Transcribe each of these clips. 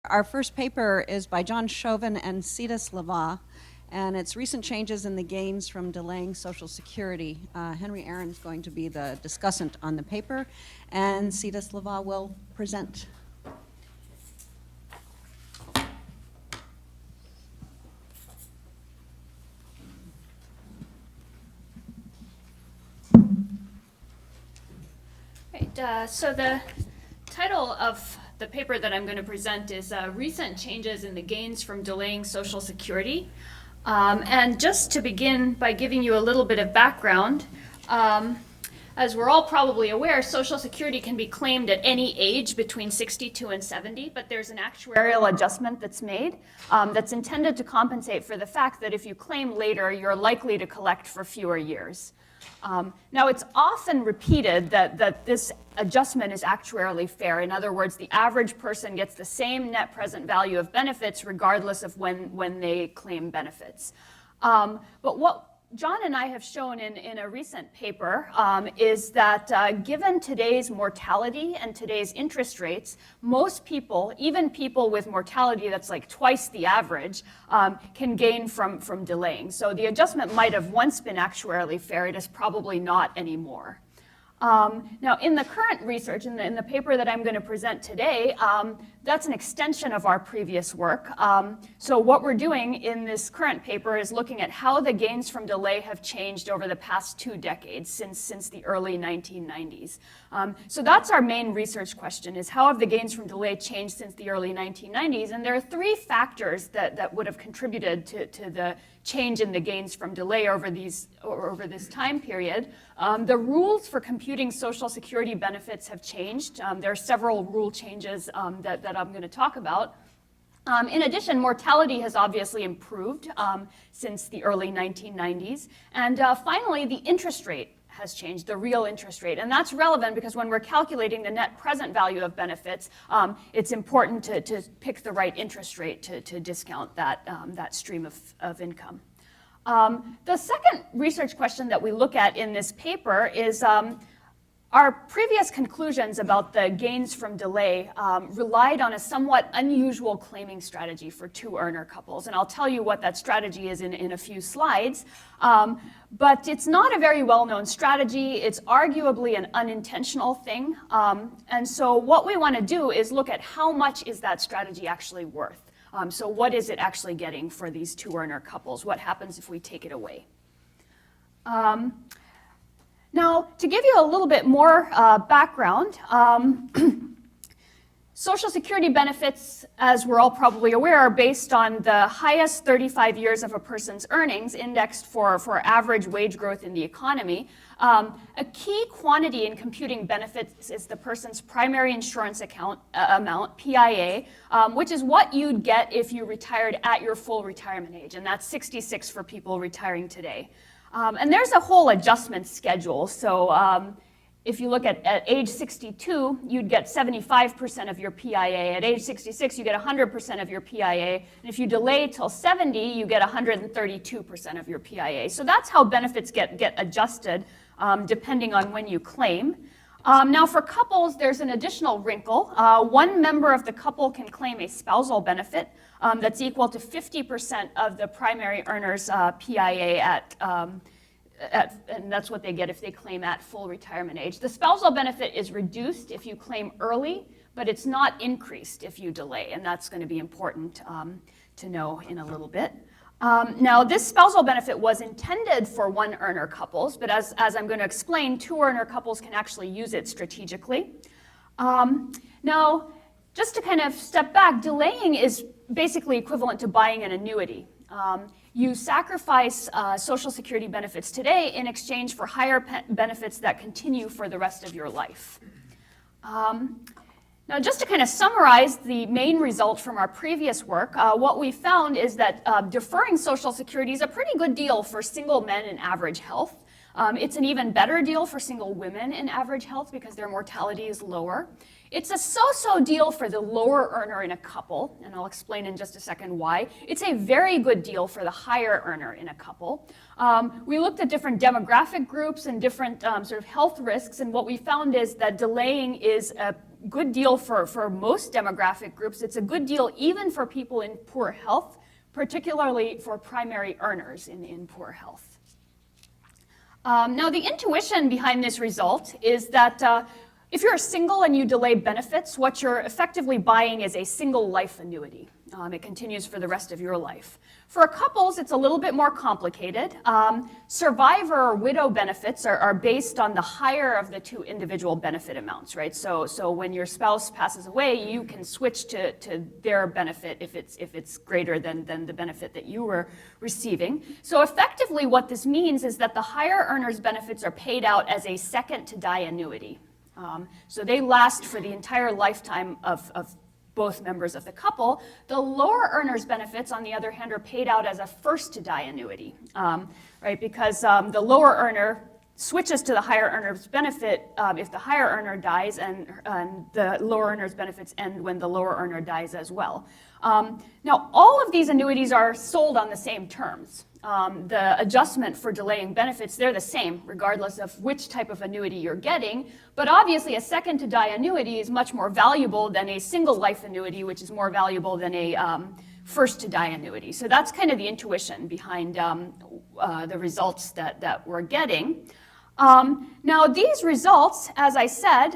Our first paper is by John Shoven and Sita Slavov, and it's recent changes in the gains from delaying Social Security. Henry Aaron's going to be the discussant on the paper, and Sita Slavov will present. Right, so the title of the paper that I'm going to present is Recent Changes in the Gains from Delaying Social Security. And just to begin by giving you a little bit of background, as we're all probably aware, Social Security can be claimed at any age between 62 and 70, but there's an actuarial adjustment that's made that's intended to compensate for the fact that if you claim later, you're likely to collect for fewer years. Now, it's often repeated that this adjustment is actuarially fair. In other words, the average person gets the same net present value of benefits regardless of when they claim benefits. But what John and I have shown in a recent paper is that given today's mortality and today's interest rates, most people, even people with mortality that's like twice the average, can gain from delaying. So the adjustment might have once been actuarially fair. It is probably not anymore. Now, in the current research, in the paper that I'm going to present today, that's an extension of our previous work. So what we're doing in this current paper is looking at how the gains from delay have changed over the past 2 decades, since the early 1990s. So that's our main research question, is how have the gains from delay changed since the early 1990s? And there are 3 factors that would have contributed to the change in the gains from delay over this time period. The rules for computing Social Security benefits have changed. There are several rule changes that I'm going to talk about. In addition, mortality has obviously improved since the early 1990s. And finally, the interest rate has changed, the real interest rate. And that's relevant because when we're calculating the net present value of benefits, it's important to pick the right interest rate to discount that stream of income. The second research question that we look at in this paper is our previous conclusions about the gains from delay relied on a somewhat unusual claiming strategy for 2-earner couples. And I'll tell you what that strategy is in a few slides. But it's not a very well-known strategy. It's arguably an unintentional thing. And so what we want to do is look at how much is that strategy actually worth. So what is it actually getting for these 2-earner couples? What happens if we take it away? Now, to give you a little bit more background, Social Security benefits, as we're all probably aware, are based on the highest 35 years of a person's earnings indexed for average wage growth in the economy. A key quantity in computing benefits is the person's primary insurance amount, PIA, which is what you'd get if you retired at your full retirement age, and that's 66 for people retiring today. And there's a whole adjustment schedule. So if you look at age 62, you'd get 75% of your PIA. At age 66, you get 100% of your PIA. And if you delay till 70, you get 132% of your PIA. So that's how benefits get adjusted depending on when you claim. Now, for couples, there's an additional wrinkle. One member of the couple can claim a spousal benefit that's equal to 50% of the primary earner's PIA and that's what they get if they claim at full retirement age. The spousal benefit is reduced if you claim early, but it's not increased if you delay, and that's going to be important to know in a little bit. Now, this spousal benefit was intended for 1-earner couples, but as I'm going to explain, 2-earner couples can actually use it strategically. Now, just to kind of step back, delaying is basically equivalent to buying an annuity. You sacrifice Social Security benefits today in exchange for higher benefits that continue for the rest of your life. Now, just to kind of summarize the main result from our previous work, what we found is that deferring Social Security is a pretty good deal for single men in average health. It's an even better deal for single women in average health because their mortality is lower. It's a so-so deal for the lower earner in a couple, and I'll explain in just a second why. It's a very good deal for the higher earner in a couple. We looked at different demographic groups and different sort of health risks, and what we found is that delaying is good deal for most demographic groups. It's a good deal even for people in poor health, particularly for primary earners in poor health. Now, the intuition behind this result is that if you're single and you delay benefits, what you're effectively buying is a single life annuity. It continues for the rest of your life. For couples, it's a little bit more complicated. Survivor or widow benefits are based on the higher of the two individual benefit amounts, right? So when your spouse passes away, you can switch to their benefit if it's greater than the benefit that you were receiving. So effectively, what this means is that the higher earners' benefits are paid out as a second-to-die annuity. So they last for the entire lifetime of both members of the couple. The lower earners' benefits, on the other hand, are paid out as a first-to-die annuity, right? Because the lower earner switches to the higher earner's benefit if the higher earner dies, and the lower earner's benefits end when the lower earner dies as well. Now, all of these annuities are sold on the same terms. The adjustment for delaying benefits, they're the same regardless of which type of annuity you're getting, but obviously a second-to-die annuity is much more valuable than a single life annuity, which is more valuable than a first-to-die annuity. So that's kind of the intuition behind the results that we're getting. Now, these results, as I said,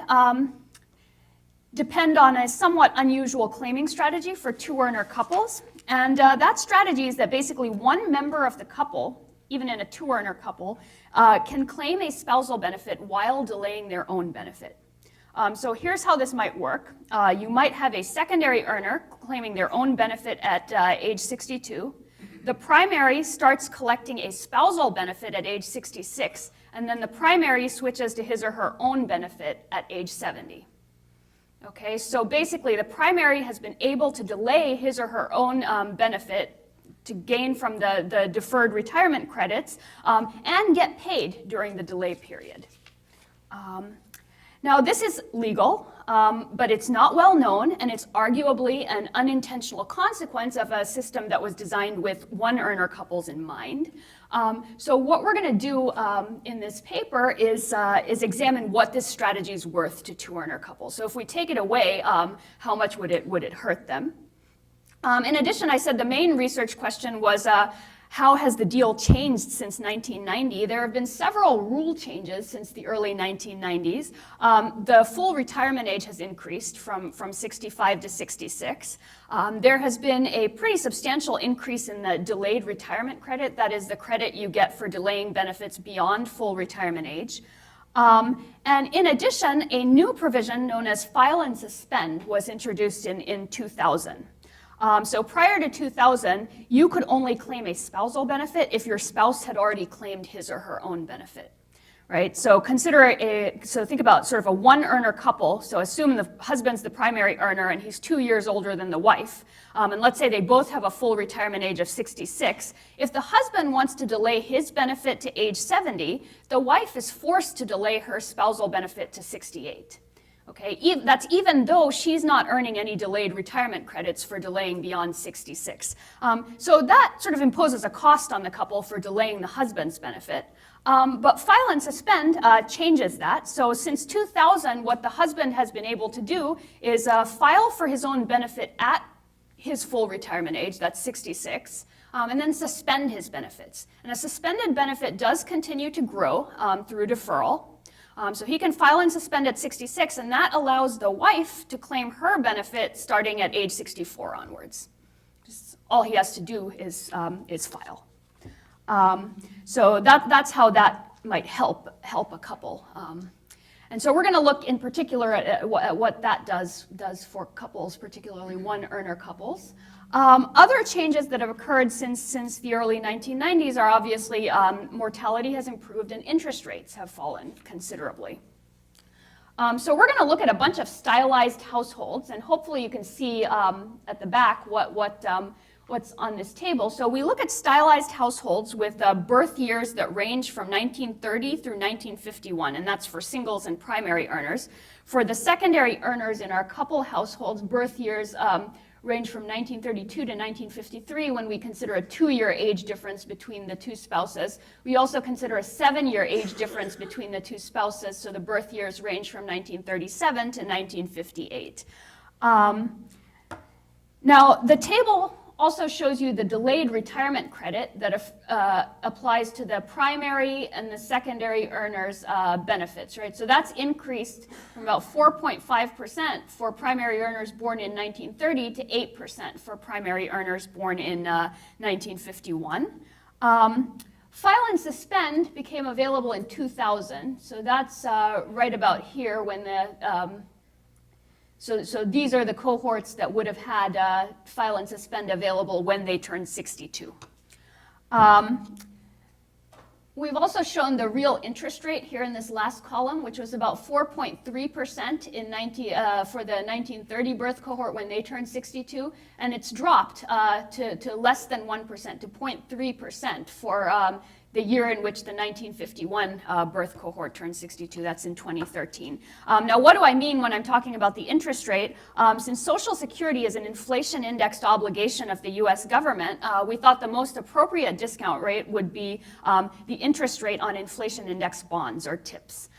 depend on a somewhat unusual claiming strategy for two-earner couples. And that strategy is that basically one member of the couple, even in a two-earner couple, can claim a spousal benefit while delaying their own benefit. So here's how this might work. You might have a secondary earner claiming their own benefit at age 62. The primary starts collecting a spousal benefit at age 66, and then the primary switches to his or her own benefit at age 70. Okay, so basically the primary has been able to delay his or her own benefit to gain from the deferred retirement credits and get paid during the delay period. Now, this is legal, but it's not well known, and it's arguably an unintentional consequence of a system that was designed with one-earner couples in mind. So what we're going to do in this paper is examine what this strategy is worth to two-earner couples. So if we take it away, how much would it hurt them? In addition, I said the main research question was how has the deal changed since 1990? There have been several rule changes since the early 1990s. The full retirement age has increased from 65 to 66. There has been a pretty substantial increase in the delayed retirement credit. That is the credit you get for delaying benefits beyond full retirement age. And in addition, a new provision known as file and suspend was introduced in 2000. So prior to 2000, you could only claim a spousal benefit if your spouse had already claimed his or her own benefit, right? So think about sort of a one-earner couple. So assume the husband's the primary earner and he's 2 years older than the wife. And let's say they both have a full retirement age of 66. If the husband wants to delay his benefit to age 70, the wife is forced to delay her spousal benefit to 68. Okay, that's even though she's not earning any delayed retirement credits for delaying beyond 66. So that sort of imposes a cost on the couple for delaying the husband's benefit. But file and suspend changes that. So since 2000, what the husband has been able to do is file for his own benefit at his full retirement age, that's 66, and then suspend his benefits. And a suspended benefit does continue to grow through deferral. So he can file and suspend at 66, and that allows the wife to claim her benefit starting at age 64 onwards. Just all he has to do is file. So that's how that might help a couple. And so we're going to look in particular at what that does for couples, particularly one-earner couples. Other changes that have occurred since the early 1990s are obviously mortality has improved and interest rates have fallen considerably. So we're going to look at a bunch of stylized households, and hopefully you can see at the back what's on this table. So we look at stylized households with birth years that range from 1930 through 1951, and that's for singles and primary earners. For the secondary earners in our couple households, birth years range from 1932 to 1953 when we consider a 2-year age difference between the two spouses. We also consider a 7-year age difference between the two spouses, so the birth years range from 1937 to 1958. Now, the table also shows you the delayed retirement credit that applies to the primary and the secondary earners' benefits, right? So that's increased from about 4.5% for primary earners born in 1930 to 8% for primary earners born in 1951. File and suspend became available in 2000, so that's right about here when the So these are the cohorts that would have had file and suspend available when they turned 62. We've also shown the real interest rate here in this last column, which was about 4.3% for the 1930 birth cohort when they turned 62, and it's dropped to less than 1%, to 0.3% for the year in which the 1951 birth cohort turned 62. That's in 2013. Now, what do I mean when I'm talking about the interest rate? Since Social Security is an inflation-indexed obligation of the US government, we thought the most appropriate discount rate would be the interest rate on inflation-indexed bonds, or TIPS.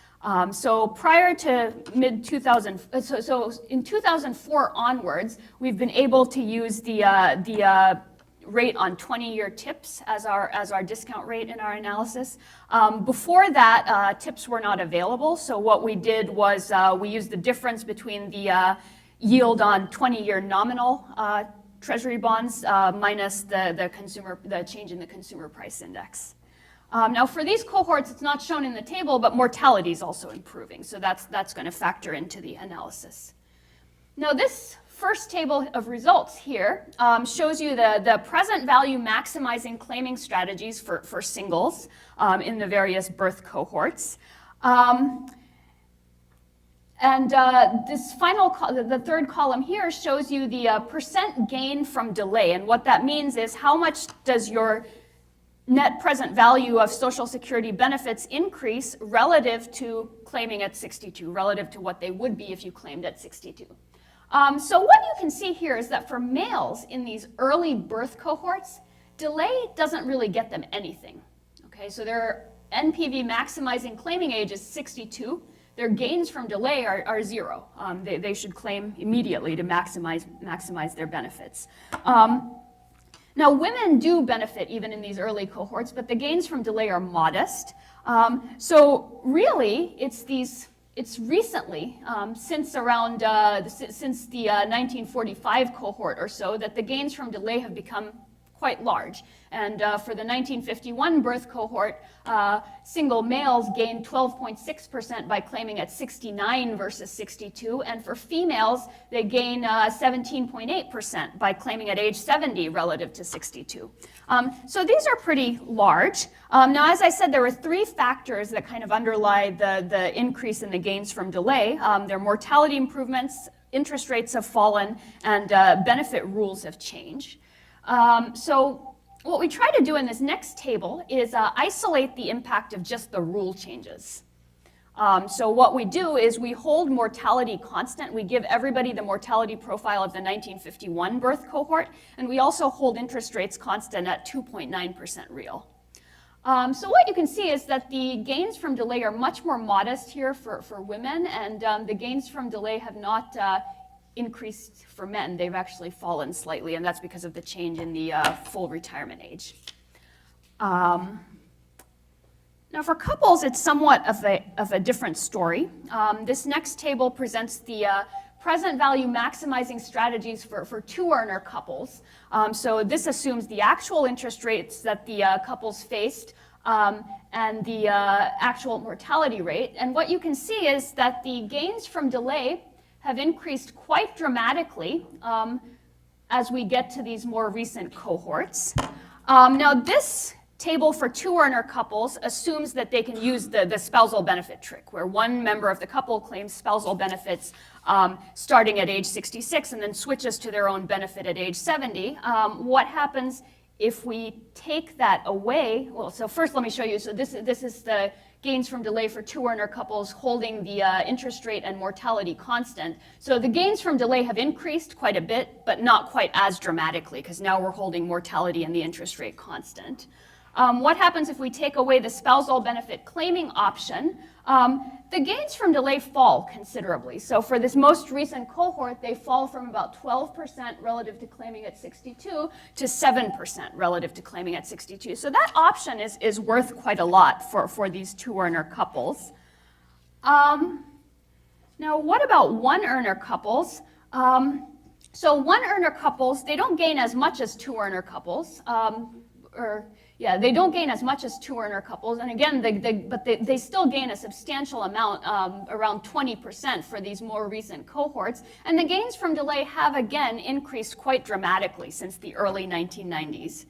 So prior to mid-2000, so in 2004 onwards, we've been able to use the rate on 20-year TIPS as our discount rate in our analysis. Before that, TIPS were not available, so what we did was we used the difference between the yield on 20-year nominal treasury bonds minus the change in the consumer price index. Now, for these cohorts, it's not shown in the table, but mortality is also improving, so that's going to factor into the analysis. Now, this first table of results here shows you the present value maximizing claiming strategies for singles in the various birth cohorts. This final, the third column here shows you the percent gain from delay. And what that means is how much does your net present value of Social Security benefits increase relative to claiming at 62, relative to what they would be if you claimed at 62. So what you can see here is that for males in these early birth cohorts, delay doesn't really get them anything. Okay, so their NPV maximizing claiming age is 62. Their gains from delay are 0. They should claim immediately to maximize their benefits. Now, women do benefit even in these early cohorts, but the gains from delay are modest. So really, it's recently, since around since the 1945 cohort or so, that the gains from delay have become quite large. And for the 1951 birth cohort, single males gained 12.6% by claiming at 69 versus 62, and for females, they gain 17.8% by claiming at age 70 relative to 62. So these are pretty large. Now, as I said, there were 3 factors that kind of underlie the increase in the gains from delay. Their mortality improvements, interest rates have fallen, and benefit rules have changed. So what we try to do in this next table is isolate the impact of just the rule changes. So what we do is we hold mortality constant. We give everybody the mortality profile of the 1951 birth cohort, and we also hold interest rates constant at 2.9% real. So what you can see is that the gains from delay are much more modest here for women, and the gains from delay have not increased for men. They've actually fallen slightly, and that's because of the change in the full retirement age. Now, for couples, it's somewhat of a different story. This next table presents the present value maximizing strategies for 2-earner couples. So this assumes the actual interest rates that the couples faced and the actual mortality rate. And what you can see is that the gains from delay have increased quite dramatically as we get to these more recent cohorts. Now, this table for 2-earner couples assumes that they can use the spousal benefit trick, where one member of the couple claims spousal benefits starting at age 66 and then switches to their own benefit at age 70. What happens if we take that away, well, so first let me show you. So this is the gains from delay for two-earner couples holding the interest rate and mortality constant. So the gains from delay have increased quite a bit, but not quite as dramatically, because now we're holding mortality and the interest rate constant. What happens if we take away the spousal benefit claiming option? The gains from delay fall considerably. So for this most recent cohort, they fall from about 12% relative to claiming at 62 to 7% relative to claiming at 62. So that option is worth quite a lot for these two-earner couples. Now, what about one-earner couples? So one-earner couples, they don't gain as much as two-earner couples. They don't gain as much as two-earner couples, and again, they still gain a substantial amount, around 20% for these more recent cohorts, and the gains from delay have again increased quite dramatically since the early 1990s.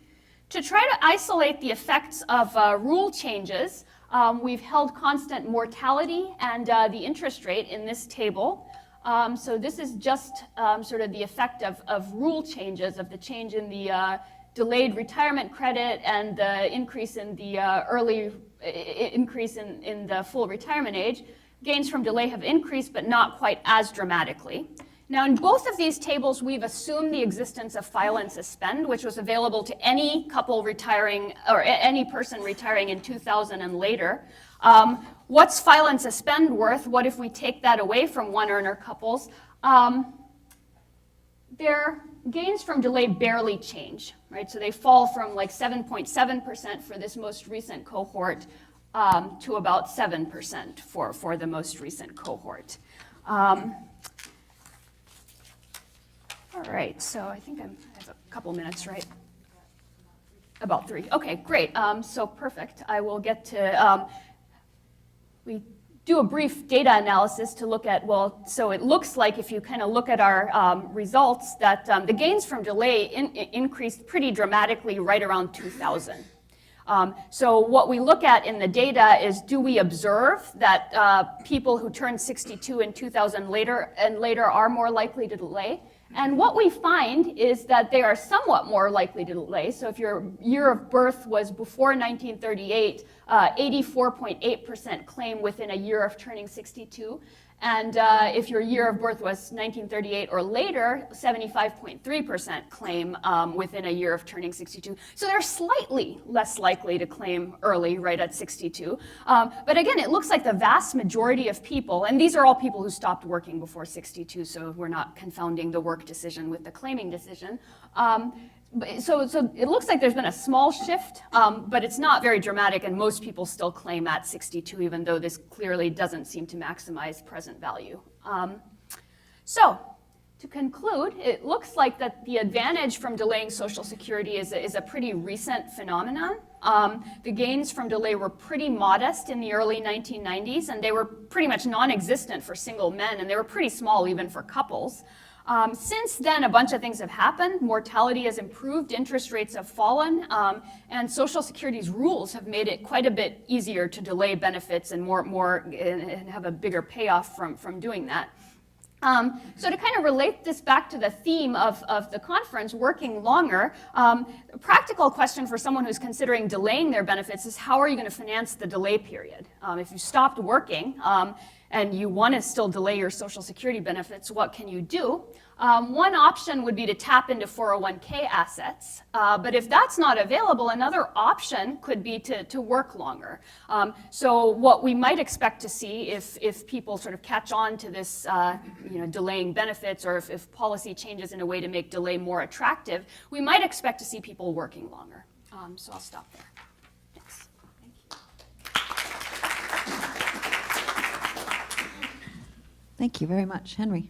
To try to isolate the effects of rule changes, we've held constant mortality and the interest rate in this table. So this is just sort of the effect of rule changes, of the change in the delayed retirement credit and the increase in the increase in the full retirement age. Gains from delay have increased, but not quite as dramatically. Now, in both of these tables, we've assumed the existence of file and suspend, which was available to any couple retiring or any person retiring in 2000 and later. What's file and suspend worth? What if we take that away from one-earner couples? Their gains from delay barely change, right? So they fall from like 7.7% for this most recent cohort to about 7% for the most recent cohort. All right, so I think I have a couple minutes, right? About 3. Okay, great. So perfect. I will get to, we do a brief data analysis to look at, well, so it looks like if you kind of look at our results that the gains from delay increased pretty dramatically right around 2000. So what we look at in the data is, do we observe that people who turn 62 in 2000 later are more likely to delay? And what we find is that they are somewhat more likely to delay. So if your year of birth was before 1938, 84.8% claim within a year of turning 62. And if your year of birth was 1938 or later, 75.3% claim within a year of turning 62. So they're slightly less likely to claim early, right at 62. But again, it looks like the vast majority of people, and these are all people who stopped working before 62, so we're not confounding the work decision with the claiming decision. So it looks like there's been a small shift, but it's not very dramatic, and most people still claim at 62, even though this clearly doesn't seem to maximize present value. So to conclude, it looks like that the advantage from delaying Social Security is a pretty recent phenomenon. The gains from delay were pretty modest in the early 1990s, and they were pretty much non-existent for single men, and they were pretty small even for couples. Since then, a bunch of things have happened. Mortality has improved, interest rates have fallen, and Social Security's rules have made it quite a bit easier to delay benefits and and have a bigger payoff from doing that. So to kind of relate this back to the theme of the conference, working longer, a practical question for someone who's considering delaying their benefits is, how are you going to finance the delay period? If you stopped working and you want to still delay your Social Security benefits, what can you do? One option would be to tap into 401k assets, but if that's not available, another option could be to work longer. So what we might expect to see if people sort of catch on to this delaying benefits, or if policy changes in a way to make delay more attractive, we might expect to see people working longer. So I'll stop there. Thanks. Thank you very much. Henry.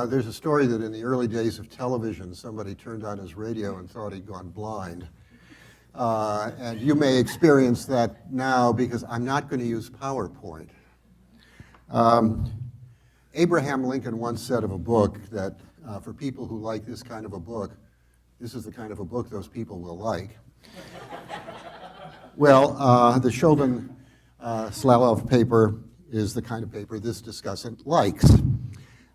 There's a story that in the early days of television, somebody turned on his radio and thought he'd gone blind. And you may experience that now, because I'm not going to use PowerPoint. Abraham Lincoln once said of a book that for people who like this kind of a book, this is the kind of a book those people will like. Well, the Shoven Slavov paper is the kind of paper this discussant likes.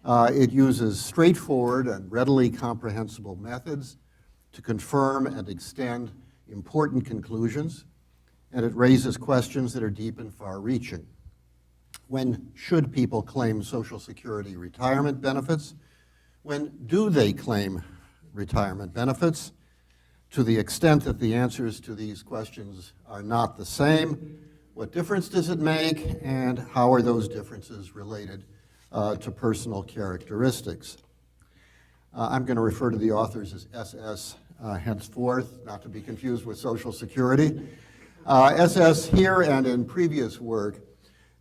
It uses straightforward and readily comprehensible methods to confirm and extend important conclusions, and it raises questions that are deep and far-reaching. When should people claim Social Security retirement benefits? When do they claim retirement benefits? To the extent that the answers to these questions are not the same, what difference does it make, and how are those differences related to personal characteristics? I'm going to refer to the authors as SS henceforth, not to be confused with Social Security. SS here and in previous work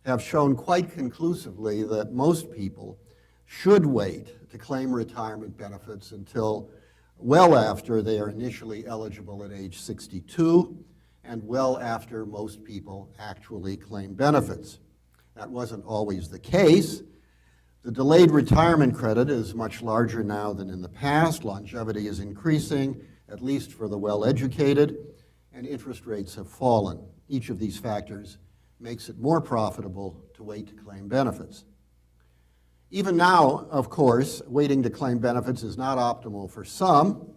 have shown quite conclusively that most people should wait to claim retirement benefits until well after they are initially eligible at age 62 and well after most people actually claim benefits. That wasn't always the case. The delayed retirement credit is much larger now than in the past. Longevity is increasing, at least for the well-educated, and interest rates have fallen. Each of these factors makes it more profitable to wait to claim benefits. Even now, of course, waiting to claim benefits is not optimal for some.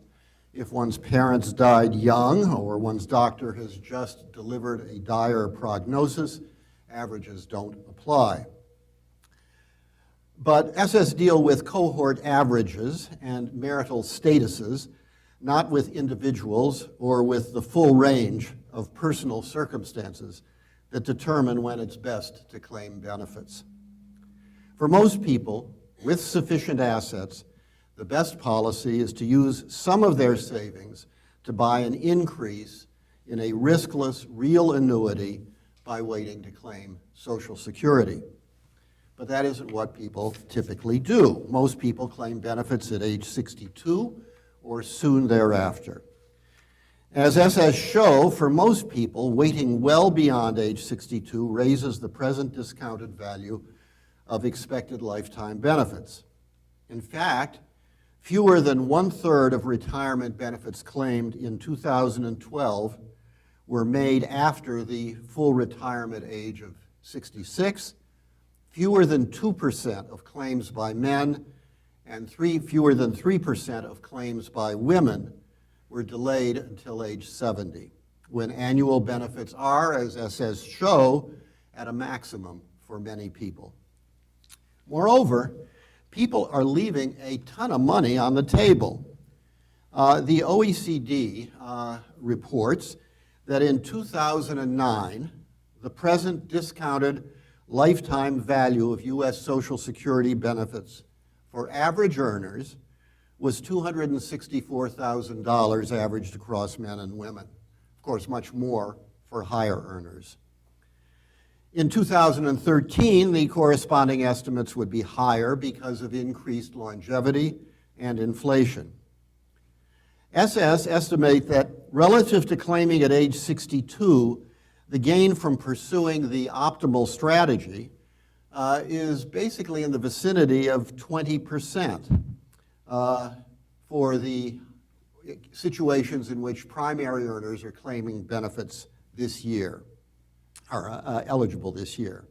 If one's parents died young or one's doctor has just delivered a dire prognosis, averages don't apply. But SS deal with cohort averages and marital statuses, not with individuals or with the full range of personal circumstances that determine when it's best to claim benefits. For most people with sufficient assets, the best policy is to use some of their savings to buy an increase in a riskless real annuity by waiting to claim Social Security. But that isn't what people typically do. Most people claim benefits at age 62 or soon thereafter. As SS show, for most people, waiting well beyond age 62 raises the present discounted value of expected lifetime benefits. In fact, fewer than 1/3 of retirement benefits claimed in 2012 were made after the full retirement age of 66, fewer than 2% of claims by men, and fewer than 3% of claims by women were delayed until age 70, when annual benefits are, as SS show, at a maximum for many people. Moreover, people are leaving a ton of money on the table. The OECD reports that in 2009, the present discounted lifetime value of U.S. Social Security benefits for average earners was $264,000 averaged across men and women. Of course, much more for higher earners. In 2013, the corresponding estimates would be higher because of increased longevity and inflation. SS estimate that relative to claiming at age 62, the gain from pursuing the optimal strategy is basically in the vicinity of 20%. For the situations in which primary earners are claiming benefits this year, are eligible this year.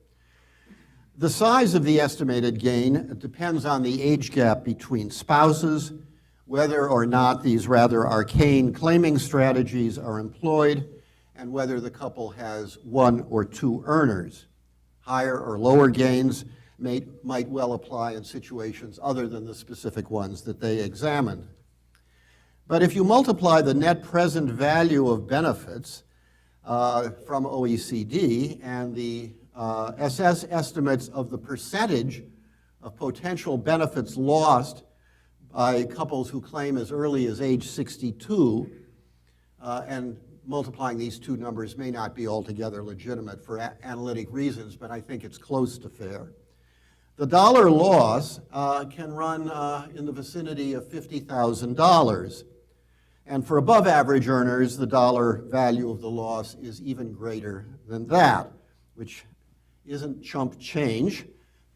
The size of the estimated gain depends on the age gap between spouses, whether or not these rather arcane claiming strategies are employed, and whether the couple has one or two earners. Higher or lower gains might well apply in situations other than the specific ones that they examined. But if you multiply the net present value of benefits from OECD and the SS estimates of the percentage of potential benefits lost by couples who claim as early as age 62, and multiplying these two numbers may not be altogether legitimate for analytic reasons, but I think it's close to fair. The dollar loss can run in the vicinity of $50,000. And for above average earners, the dollar value of the loss is even greater than that, which isn't chump change,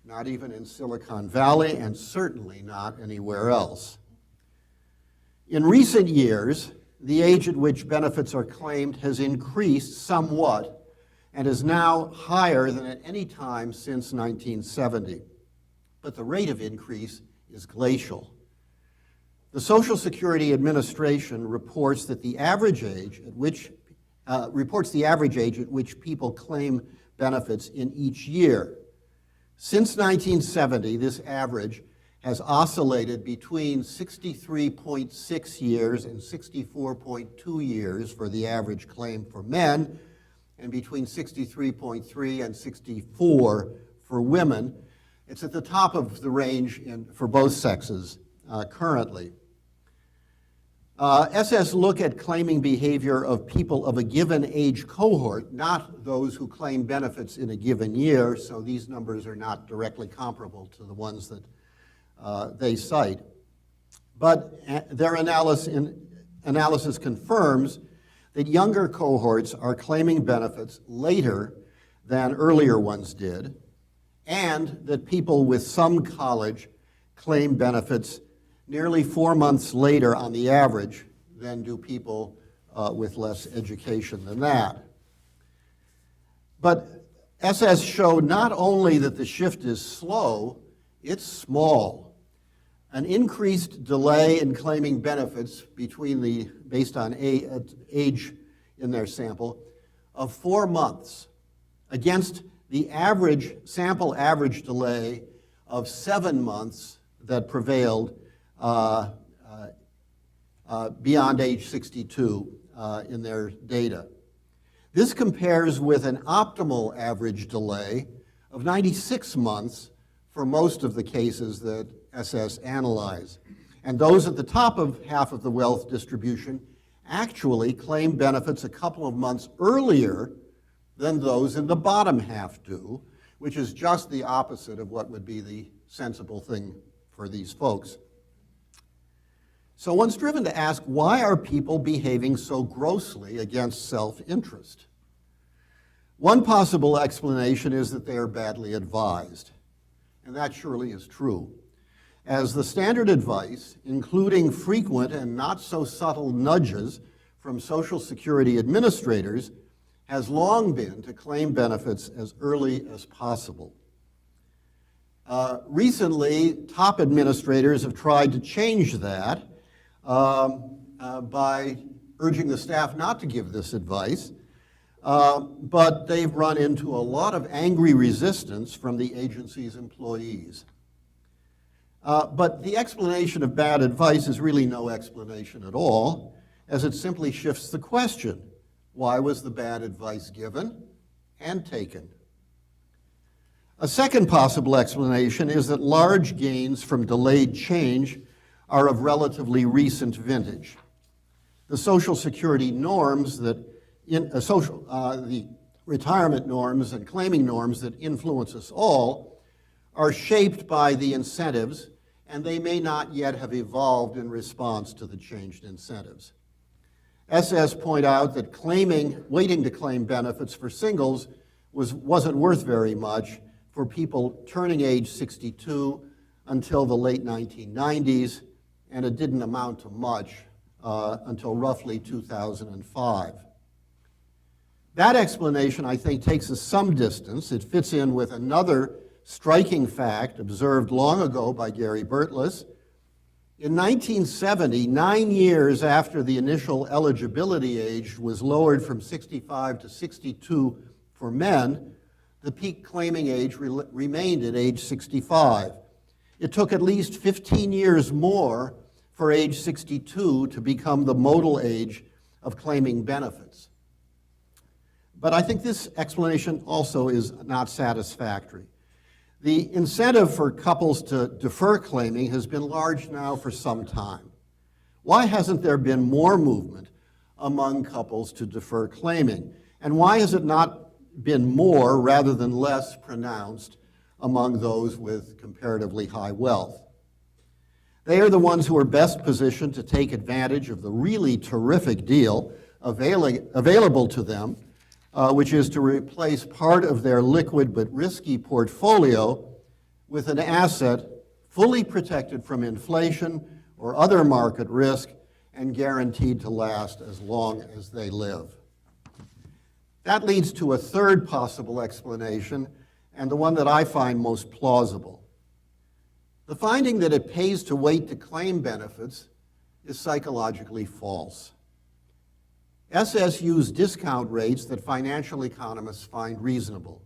not even in Silicon Valley, and certainly not anywhere else. In recent years, the age at which benefits are claimed has increased somewhat, and is now higher than at any time since 1970. But the rate of increase is glacial. The Social Security Administration reports that the average age at which people claim benefits in each year. Since 1970, this average has oscillated between 63.6 years and 64.2 years for the average claim for men, and between 63.3 and 64 for women. It's at the top of the range for both sexes currently. SS look at claiming behavior of people of a given age cohort, not those who claim benefits in a given year, so these numbers are not directly comparable to the ones that they cite. But their analysis confirms that younger cohorts are claiming benefits later than earlier ones did, and that people with some college claim benefits nearly 4 months later on the average than do people with less education than that. But SS showed not only that the shift is slow, it's small. An increased delay in claiming benefits based on age in their sample of 4 months against the sample average delay of 7 months that prevailed beyond age 62 in their data. This compares with an optimal average delay of 96 months for most of the cases that SS analyzed. And those at the top of half of the wealth distribution actually claim benefits a couple of months earlier than those in the bottom half do, which is just the opposite of what would be the sensible thing for these folks. So one's driven to ask, why are people behaving so grossly against self-interest? One possible explanation is that they are badly advised, and that surely is true, as the standard advice, including frequent and not so subtle nudges from Social Security administrators, has long been to claim benefits as early as possible. Recently, top administrators have tried to change that by urging the staff not to give this advice, but they've run into a lot of angry resistance from the agency's employees. But the explanation of bad advice is really no explanation at all, as it simply shifts the question: why was the bad advice given and taken? A second possible explanation is that large gains from delayed change are of relatively recent vintage. The Social Security norms the retirement norms and claiming norms that influence us all are shaped by the incentives, and they may not yet have evolved in response to the changed incentives. SS point out that waiting to claim benefits for singles wasn't worth very much for people turning age 62 until the late 1990s, and it didn't amount to much until roughly 2005. That explanation, I think, takes us some distance. It fits in with another striking fact observed long ago by Gary Burtless. In 1970, 9 years after the initial eligibility age was lowered from 65 to 62 for men, the peak claiming age remained at age 65. It took at least 15 years more for age 62 to become the modal age of claiming benefits. But I think this explanation also is not satisfactory. The incentive for couples to defer claiming has been large now for some time. Why hasn't there been more movement among couples to defer claiming? And why has it not been more rather than less pronounced among those with comparatively high wealth? They are the ones who are best positioned to take advantage of the really terrific deal available to them, which is to replace part of their liquid but risky portfolio with an asset fully protected from inflation or other market risk and guaranteed to last as long as they live. That leads to a third possible explanation, and the one that I find most plausible. The finding that it pays to wait to claim benefits is psychologically false. SS use discount rates that financial economists find reasonable.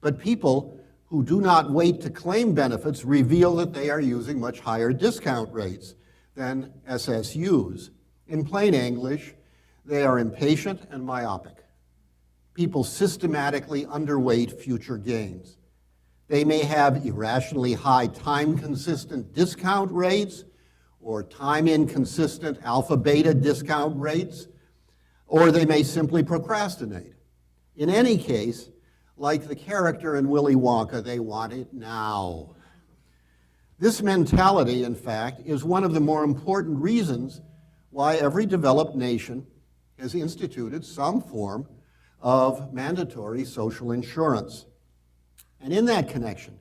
But people who do not wait to claim benefits reveal that they are using much higher discount rates than SS use. In plain English, they are impatient and myopic. People systematically underweight future gains. They may have irrationally high time-consistent discount rates or time-inconsistent alpha-beta discount rates, or they may simply procrastinate. In any case, like the character in Willy Wonka, they want it now. This mentality, in fact, is one of the more important reasons why every developed nation has instituted some form of mandatory social insurance. And in that connection,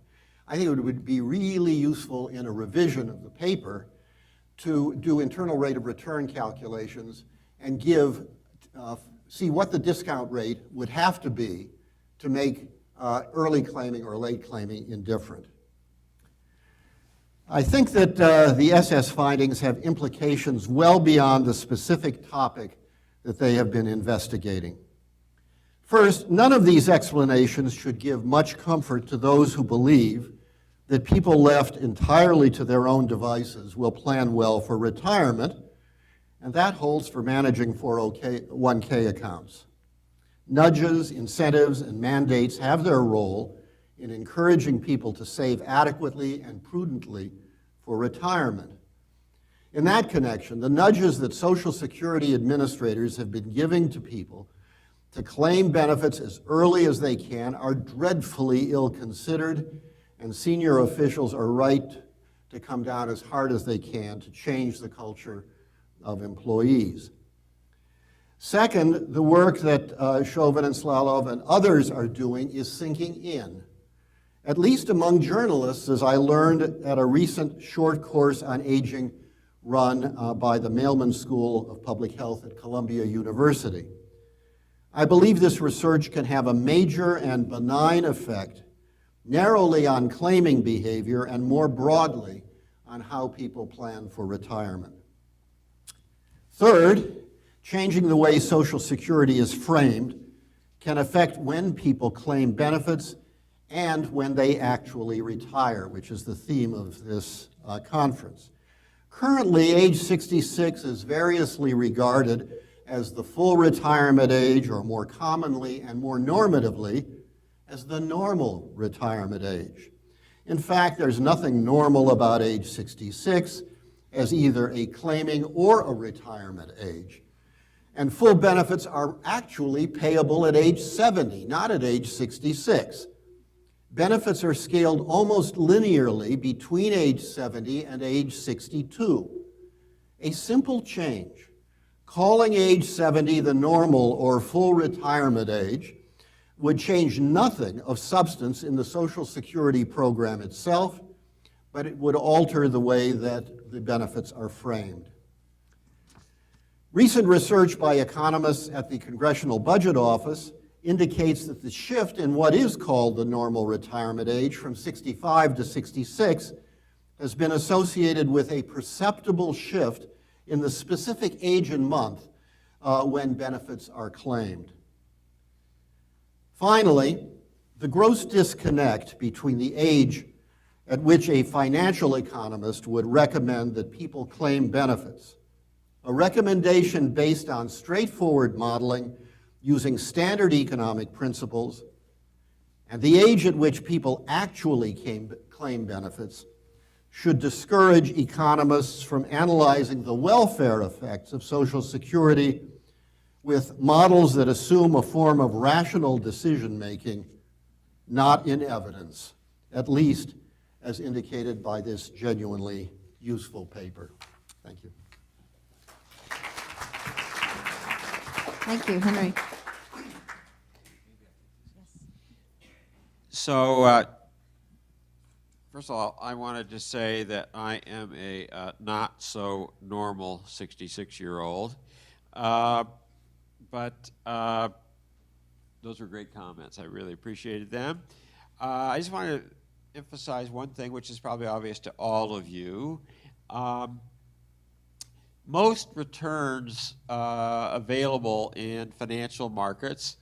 I think it would be really useful in a revision of the paper to do internal rate of return calculations and see what the discount rate would have to be to make early claiming or late claiming indifferent. I think that the SS findings have implications well beyond the specific topic that they have been investigating. First, none of these explanations should give much comfort to those who believe that people left entirely to their own devices will plan well for retirement, and that holds for managing 401k accounts. Nudges, incentives, and mandates have their role in encouraging people to save adequately and prudently for retirement. In that connection, the nudges that Social Security administrators have been giving to people to claim benefits as early as they can are dreadfully ill-considered, and senior officials are right to come down as hard as they can to change the culture of employees. Second, the work that Shoven and Slavov and others are doing is sinking in. At least among journalists, as I learned at a recent short course on aging run by the Mailman School of Public Health at Columbia University. I believe this research can have a major and benign effect, narrowly on claiming behavior and more broadly on how people plan for retirement. Third, changing the way Social Security is framed can affect when people claim benefits and when they actually retire, which is the theme of this conference. Currently, age 66 is variously regarded as the full retirement age, or more commonly and more normatively, as the normal retirement age. In fact, there's nothing normal about age 66 as either a claiming or a retirement age. And full benefits are actually payable at age 70, not at age 66. Benefits are scaled almost linearly between age 70 and age 62. A simple change, calling age 70 the normal or full retirement age, would change nothing of substance in the Social Security program itself, but it would alter the way that the benefits are framed. Recent research by economists at the Congressional Budget Office indicates that the shift in what is called the normal retirement age from 65 to 66 has been associated with a perceptible shift in the specific age and month when benefits are claimed. Finally, the gross disconnect between the age at which a financial economist would recommend that people claim benefits, a recommendation based on straightforward modeling using standard economic principles, and the age at which people actually claim benefits should discourage economists from analyzing the welfare effects of Social Security with models that assume a form of rational decision-making not in evidence, at least as indicated by this genuinely useful paper. Thank you. Thank you, Henry. So, first of all, I wanted to say that I am a not so normal 66-year-old. But those were great comments. I really appreciated them. I just want to emphasize one thing, which is probably obvious to all of you. Most returns available in financial markets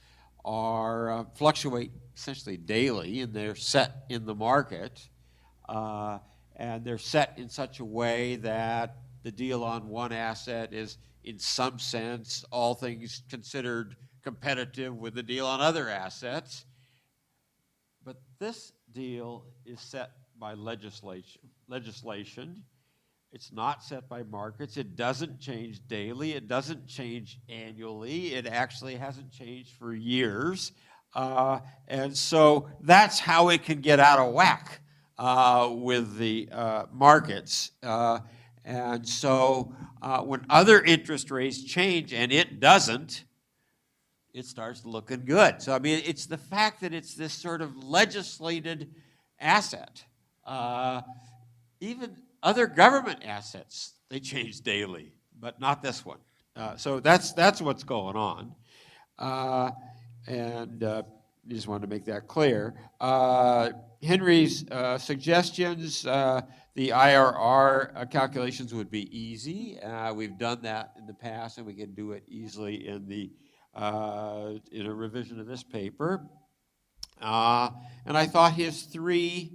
are fluctuate essentially daily, and they're set in the market, and they're set in such a way that the deal on one asset is, in some sense, all things considered, competitive with the deal on other assets. But this deal is set by legislation. It's not set by markets. It doesn't change daily. It doesn't change annually. It actually hasn't changed for years. And so that's how it can get out of whack with the markets. And so when other interest rates change and it doesn't, it starts looking good. So, I mean, it's the fact that it's this sort of legislated asset. Even other government assets, they change daily, but not this one. So that's what's going on. And just wanted to make that clear. Henry's suggestions, the IRR calculations would be easy. We've done that in the past, and we can do it easily in a revision of this paper. And I thought his three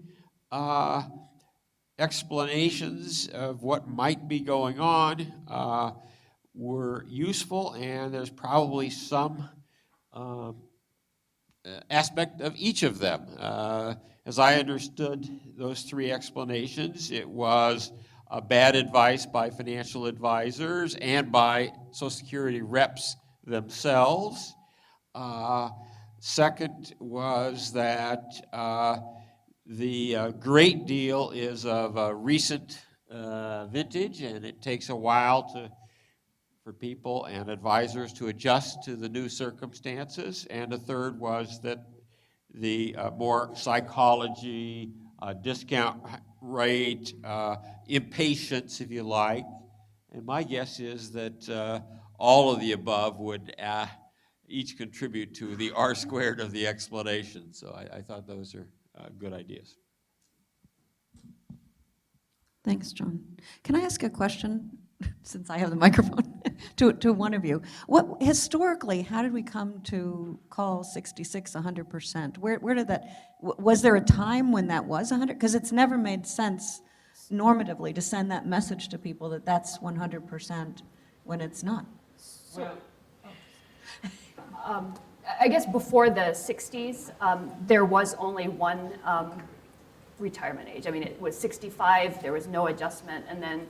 explanations of what might be going on were useful, and there's probably some aspect of each of them. As I understood those three explanations, it was bad advice by financial advisors and by Social Security reps themselves. Second was that the great deal is of a recent vintage, and it takes a while for people and advisors to adjust to the new circumstances. And the third was that the more psychology, discount rate, impatience, if you like. And my guess is that all of the above would each contribute to the R squared of the explanation. So I thought those are good ideas. Thanks, John. Can I ask a question, since I have the microphone, to one of you? Historically, how did we come to call 66 100%? Where did that, was there a time when that was 100? Because it's never made sense normatively to send that message to people that that's 100% when it's not. I guess before the 60s, there was only one retirement age. I mean, it was 65, there was no adjustment, and then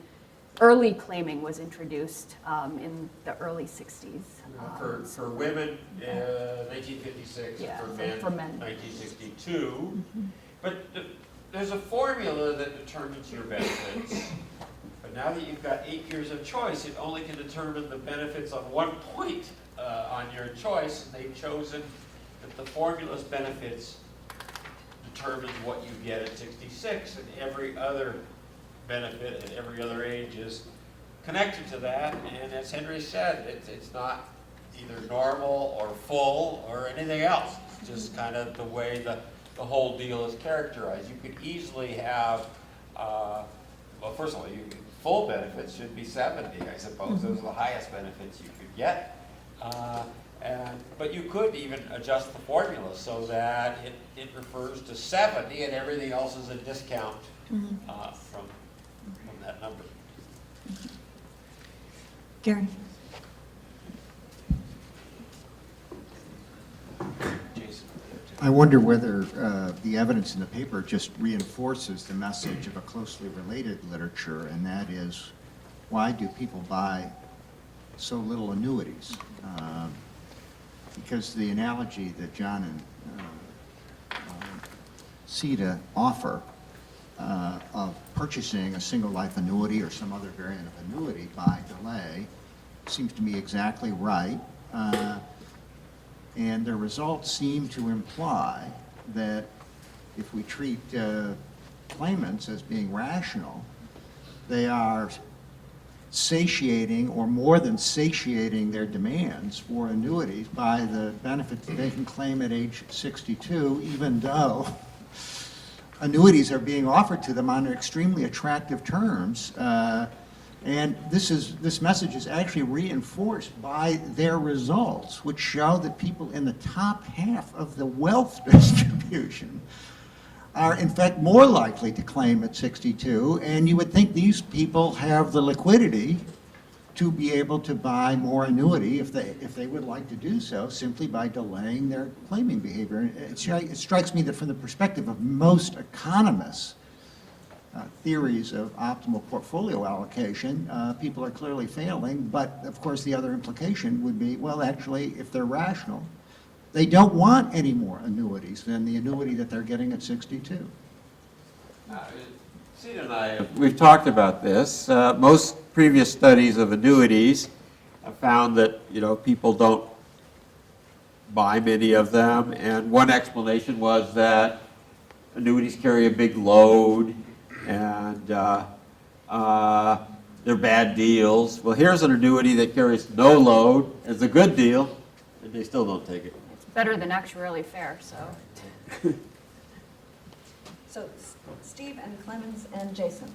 early claiming was introduced in the early 60s. For women, 1956, Yeah, for men, 1962. But there's a formula that determines your benefits. But now that you've got 8 years of choice, it only can determine the benefits on one point on your choice. And they've chosen that the formula's benefits determines what you get at 66, and every other benefit at every other age is connected to that. And as Henry said, it's not either normal or full or anything else. It's just kind of the way the whole deal is characterized. You could easily have, well, first of all, full benefits should be 70, I suppose. Those are the highest benefits you could get. But you could even adjust the formula so that it refers to 70 and everything else is a discount from that number. Gary. Jason. I wonder whether the evidence in the paper just reinforces the message of a closely related literature, and that is, why do people buy so little annuities? Because the analogy that John and Sita offer of purchasing a single life annuity or some other variant of annuity by delay seems to me exactly right. And the results seem to imply that if we treat claimants as being rational, they are satiating or more than satiating their demands for annuities by the benefits that they can claim at age 62, even though annuities are being offered to them on extremely attractive terms. And this message is actually reinforced by their results, which show that people in the top half of the wealth distribution are in fact more likely to claim at 62, and you would think these people have the liquidity to be able to buy more annuity if they would like to do so, simply by delaying their claiming behavior. It strikes me that from the perspective of most economists, theories of optimal portfolio allocation, people are clearly failing, but of course the other implication would be, well, actually, if they're rational, they don't want any more annuities than the annuity that they're getting at 62. Sita and I, we've talked about this. Most previous studies of annuities have found that, people don't buy many of them, and one explanation was that annuities carry a big load, and they're bad deals. Well, here's an annuity that carries no load, it's a good deal, and they still don't take it. Better than actuarially fair, so. So Steve and Clemens and Jason.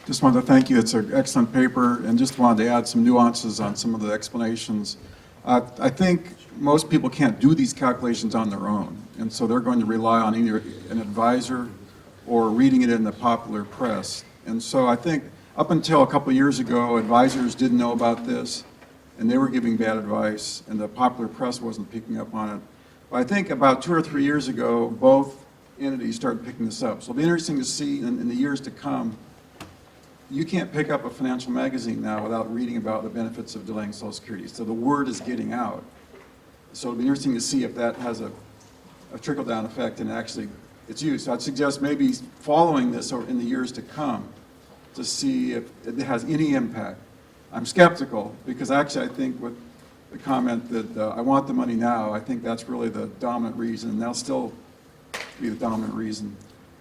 Just wanted to thank you. It's an excellent paper, and just wanted to add some nuances on some of the explanations. I think most people can't do these calculations on their own, and so they're going to rely on either an advisor or reading it in the popular press. And so I think up until a couple of years ago, advisors didn't know about this, and they were giving bad advice, and the popular press wasn't picking up on it. But I think about 2 or 3 years ago, both entities started picking this up. So it'll be interesting to see in the years to come. You can't pick up a financial magazine now without reading about the benefits of delaying Social Security. So the word is getting out. So it'll be interesting to see if that has a trickle-down effect and actually it's used. So I'd suggest maybe following this in the years to come to see if it has any impact. I'm skeptical because actually I think with the comment that I want the money now, I think that's really the dominant reason, and that'll still be the dominant reason.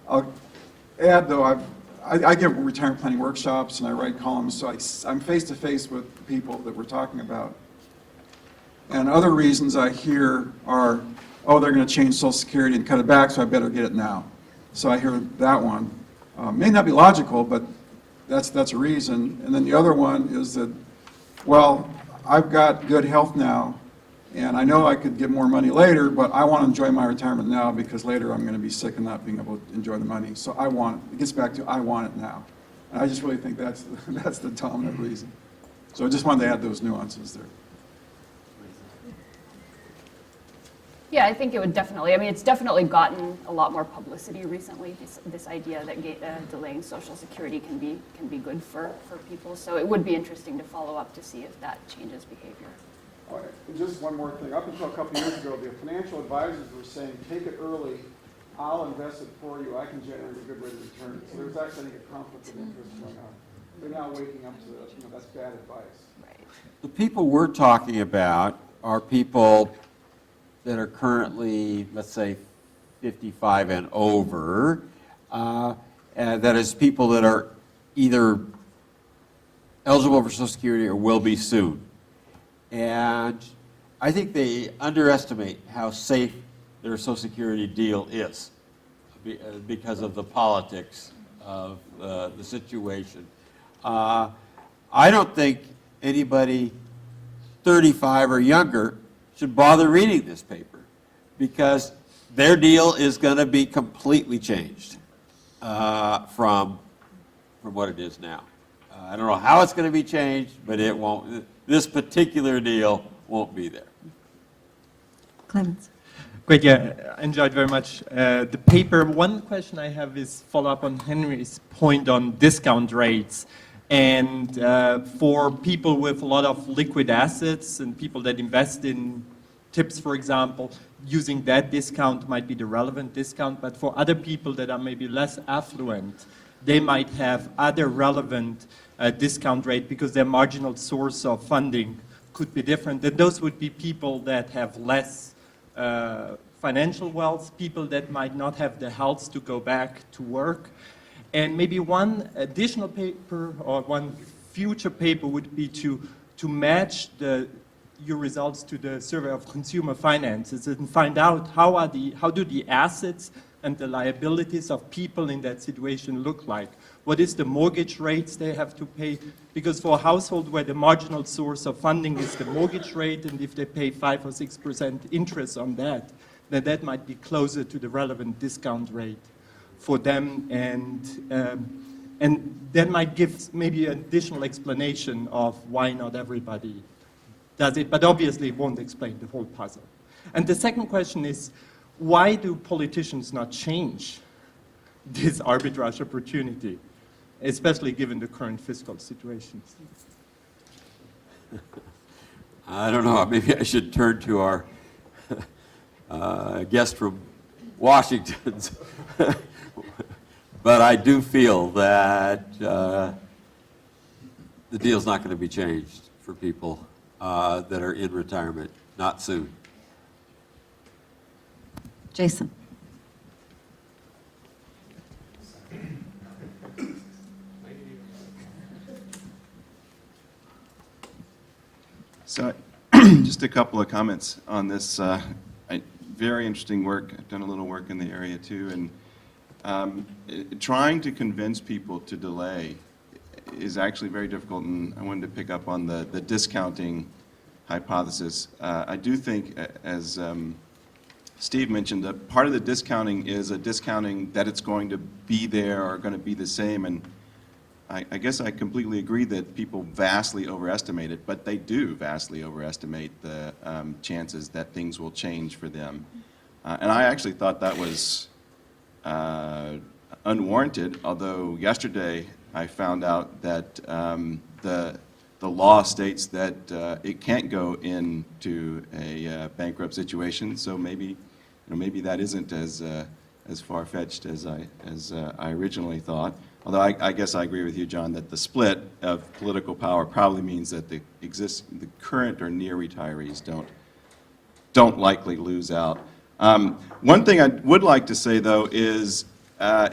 I'll add though, I give retirement planning workshops and I write columns, so I'm face to face with people that we're talking about. And other reasons I hear are, oh, they're going to change Social Security and cut it back, so I better get it now. So I hear that one. May not be logical, but that's a reason. And then the other one is that, well, I've got good health now, and I know I could get more money later, but I want to enjoy my retirement now because later I'm going to be sick and not being able to enjoy the money. So I want it. It gets back to I want it now. And I just really think that's the dominant reason. So I just wanted to add those nuances there. Yeah, I think it would definitely, it's definitely gotten a lot more publicity recently, this idea that delaying Social Security can be good for people. So it would be interesting to follow up to see if that changes behavior. All right. And just one more thing. Up until a couple years ago, the financial advisors were saying, take it early, I'll invest it for you, I can generate a good rate of return. So there's actually a conflict of interest going on. They're now waking up to that's bad advice. Right. The people we're talking about are people that are currently, let's say, 55 and over, and that is people that are either eligible for Social Security or will be soon. And I think they underestimate how safe their Social Security deal is because of the politics of the situation. I don't think anybody 35 or younger should bother reading this paper because their deal is going to be completely changed from what it is now. I don't know how it's going to be changed, but it won't. This particular deal won't be there. Clemens. Great, yeah, I enjoyed very much the paper. One question I have is follow up on Henry's point on discount rates. And for people with a lot of liquid assets and people that invest in tips, for example, using that discount might be the relevant discount. But for other people that are maybe less affluent, they might have other relevant discount rate because their marginal source of funding could be different. And those would be people that have less financial wealth, people that might not have the health to go back to work. And maybe one additional paper or one future paper would be to match your results to the survey of consumer finances and find out how do the assets and the liabilities of people in that situation look like. What is the mortgage rates they have to pay? Because for a household where the marginal source of funding is the mortgage rate, and if they pay 5 or 6% interest on that, then that might be closer to the relevant discount rate for them, and that might give maybe an additional explanation of why not everybody does it, but obviously it won't explain the whole puzzle. And the second question is, why do politicians not change this arbitrage opportunity, especially given the current fiscal situations? I don't know, maybe I should turn to our guest from Washington. But I do feel that the deal's not going to be changed for people that are in retirement, not soon. Jason. So, just a couple of comments on this. Very interesting work. I've done a little work in the area too, and trying to convince people to delay is actually very difficult. And I wanted to pick up on the discounting hypothesis. I do think, as Steve mentioned, that part of the discounting is a discounting that it's going to be there or going to be the same. And I guess I completely agree that people vastly overestimate it, but they do vastly overestimate the chances that things will change for them. And I actually thought that was unwarranted, although yesterday I found out that the law states that it can't go into a bankrupt situation, so maybe that isn't as far-fetched as I originally thought. Although I guess I agree with you, John, that the split of political power probably means that the current or near retirees don't likely lose out. One thing I would like to say, though, is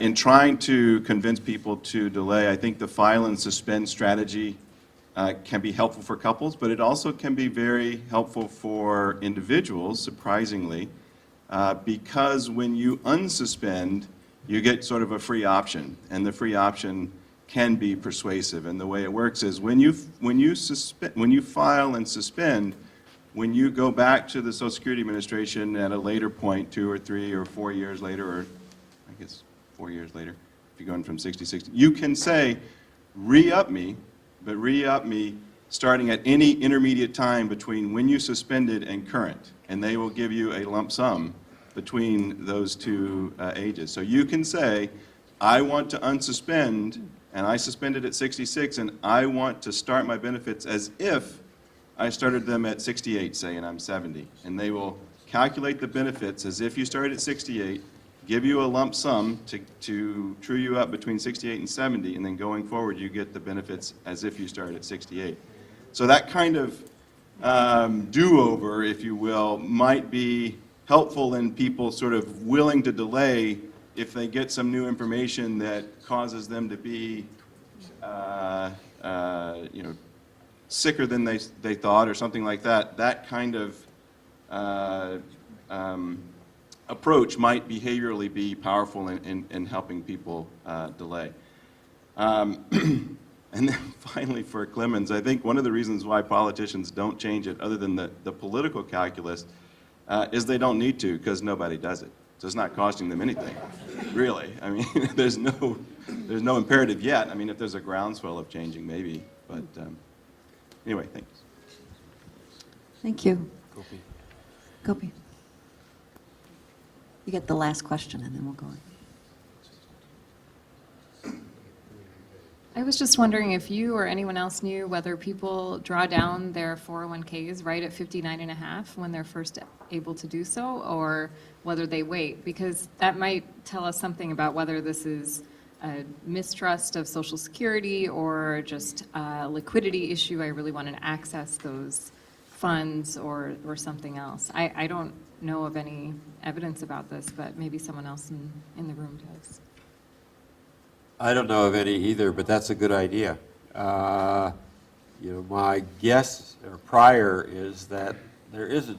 in trying to convince people to delay, I think the file and suspend strategy can be helpful for couples, but it also can be very helpful for individuals, surprisingly, because when you unsuspend, you get sort of a free option, and the free option can be persuasive. And the way it works is when you file and suspend, when you go back to the Social Security Administration at a later point, 2 or 3 or 4 years later, or I guess 4 years later, if you're going from 60, you can say, re-up me, but re-up me starting at any intermediate time between when you suspended and current, and they will give you a lump sum between those two ages. So you can say, I want to unsuspend, and I suspended at 66, and I want to start my benefits as if I started them at 68, say, and I'm 70. And they will calculate the benefits as if you started at 68, give you a lump sum to true you up between 68 and 70, and then going forward you get the benefits as if you started at 68. So that kind of do-over, if you will, might be helpful in people sort of willing to delay if they get some new information that causes them to be, sicker than they thought or something like that. That kind of approach might behaviorally be powerful in helping people delay. And then finally for Clemens, I think one of the reasons why politicians don't change it, other than the political calculus, is they don't need to, because nobody does it. So it's not costing them anything, really. I mean, there's no imperative yet. I mean, if there's a groundswell of changing, maybe. But anyway, thanks. Thank you. Gopi. You get the last question, and then we'll go on. I was just wondering if you or anyone else knew whether people draw down their 401ks right at 59 and a half when they're first able to do so, or whether they wait, because that might tell us something about whether this is a mistrust of Social Security or just a liquidity issue. I really want to access those funds or something else. I don't know of any evidence about this, but maybe someone else in the room does. I don't know of any either, but that's a good idea. My guess or prior is that there isn't.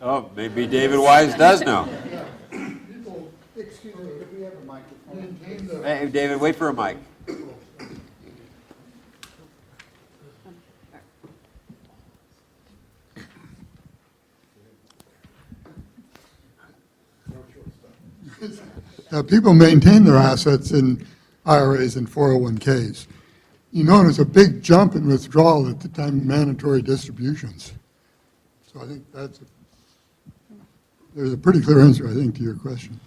Oh, maybe David Wise does know. Excuse me, could we have a microphone? Hey, David, wait for a mic. People maintain their assets in IRAs and 401ks. You notice a big jump in withdrawal at the time of mandatory distributions. So I think there's a pretty clear answer, I think, to your question.